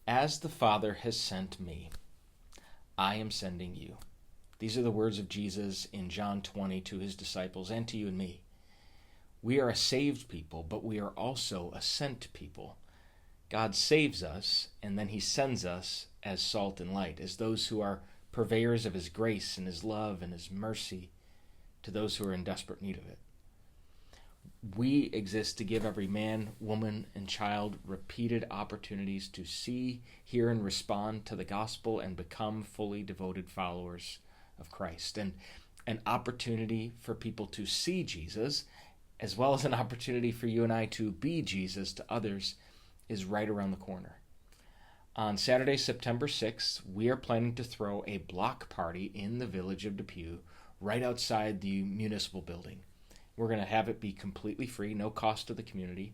As the Father has sent me, I am sending you. These are the words of Jesus in John 20 to his disciples and to you and me. We are a saved people, but we are also a sent people. God saves us, and then he sends us as salt and light, as those who are purveyors of his grace and his love and his mercy to those who are in desperate need of it. We exist to give every man, woman, and child repeated opportunities to see, hear, and respond to the gospel and become fully devoted followers of Christ. And an opportunity for people to see Jesus, as well as an opportunity for you and I to be Jesus to others, is right around the corner. On Saturday, September 6th, we are planning to throw a block party in the village of Depew, right outside the municipal building. We're going to have it be completely free, no cost to the community.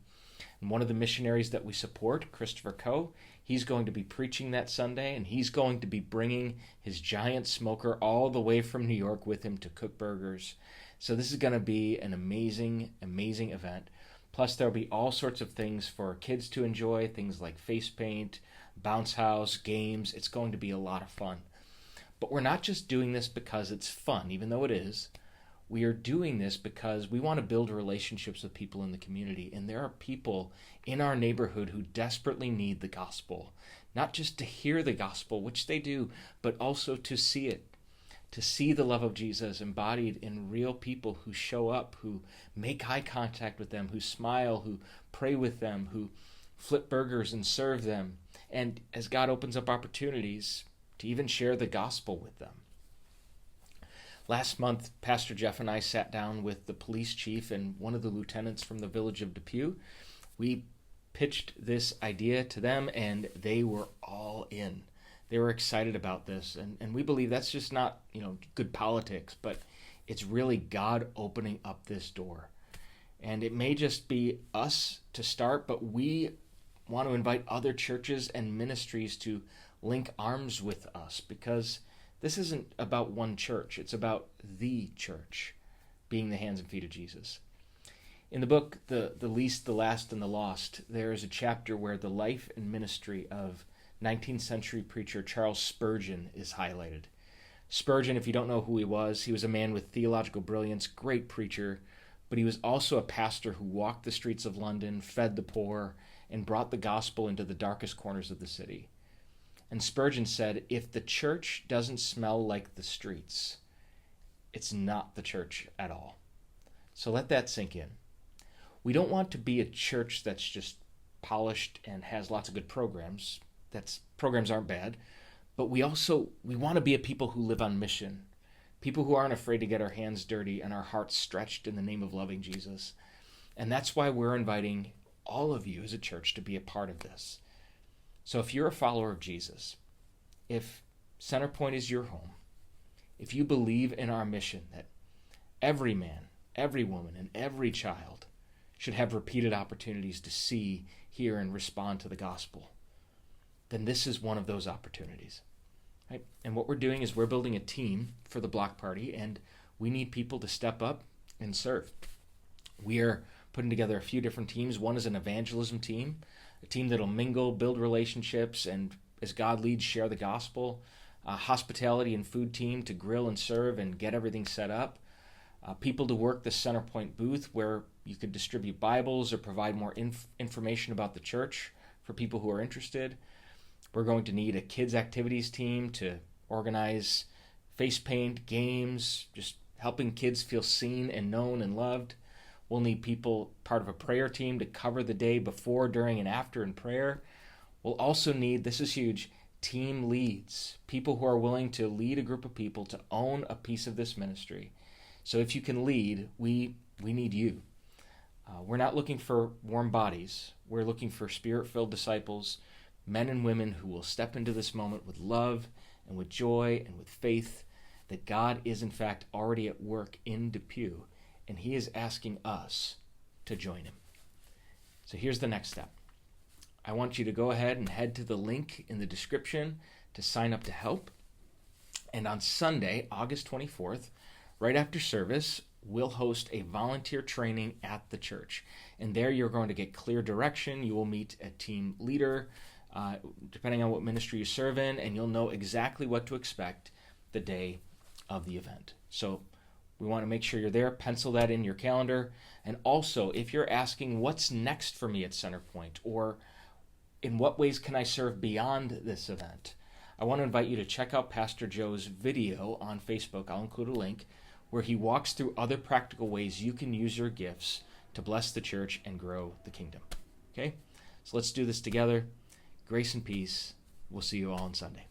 And one of the missionaries that we support, Christopher Coe, he's going to be preaching that Sunday, and he's going to be bringing his giant smoker all the way from New York with him to cook burgers. So this is going to be an amazing, amazing event. Plus, there'll be all sorts of things for kids to enjoy, things like face paint, bounce house, games. It's going to be a lot of fun. But we're not just doing this because it's fun, even though it is. We are doing this because we want to build relationships with people in the community. And there are people in our neighborhood who desperately need the gospel. Not just to hear the gospel, which they do, but also to see it. To see the love of Jesus embodied in real people who show up, who make eye contact with them, who smile, who pray with them, who flip burgers and serve them. And as God opens up opportunities, to even share the gospel with them. Last month, Pastor Jeff and I sat down with the police chief and one of the lieutenants from the village of Depew. We pitched this idea to them, and they were all in. They were excited about this, and we believe that's just not, good politics, but it's really God opening up this door. And it may just be us to start, but we want to invite other churches and ministries to link arms with us, because this isn't about one church. It's about the church being the hands and feet of Jesus. In the book, The Least, the Last, and the Lost, there is a chapter where the life and ministry of 19th century preacher Charles Spurgeon is highlighted. Spurgeon, if you don't know who he was a man with theological brilliance, great preacher, but he was also a pastor who walked the streets of London, fed the poor, and brought the gospel into the darkest corners of the city. And Spurgeon said, if the church doesn't smell like the streets, it's not the church at all. So let that sink in. We don't want to be a church that's just polished and has lots of good programs. Programs aren't bad. But we want to be a people who live on mission. People who aren't afraid to get our hands dirty and our hearts stretched in the name of loving Jesus. And that's why we're inviting all of you as a church to be a part of this. So if you're a follower of Jesus, if Centerpoint is your home, if you believe in our mission that every man, every woman, and every child should have repeated opportunities to see, hear, and respond to the gospel, then this is one of those opportunities. Right? And what we're doing is we're building a team for the block party, and we need people to step up and serve. We are putting together a few different teams. One is an evangelism team, a team that'll mingle, build relationships, and as God leads, share the gospel. A hospitality and food team to grill and serve and get everything set up. People to work the Centerpoint booth where you could distribute Bibles or provide more information about the church for people who are interested. We're going to need a kids activities team to organize face paint, games, just helping kids feel seen and known and loved. We'll need people, part of a prayer team, to cover the day before, during, and after in prayer. We'll also need, this is huge, team leads, people who are willing to lead a group of people to own a piece of this ministry. So if you can lead, we need you. We're not looking for warm bodies. We're looking for spirit-filled disciples, men and women who will step into this moment with love and with joy and with faith that God is in fact already at work in Depew, and he is asking us to join him. So here's the next step. I want you to go ahead and head to the link in the description to sign up to help. And on Sunday, August 24th, right after service, we'll host a volunteer training at the church. And there you're going to get clear direction. You will meet a team leader. depending on what ministry you serve in, and you'll know exactly what to expect the day of the event. So we want to make sure you're there. Pencil that in your calendar. And also, if you're asking what's next for me at Centerpoint, or in what ways can I serve beyond this event, I want to invite you to check out Pastor Joe's video on Facebook. I'll include a link where he walks through other practical ways you can use your gifts to bless the church and grow the kingdom. Okay? So let's do this together. Grace and peace. We'll see you all on Sunday.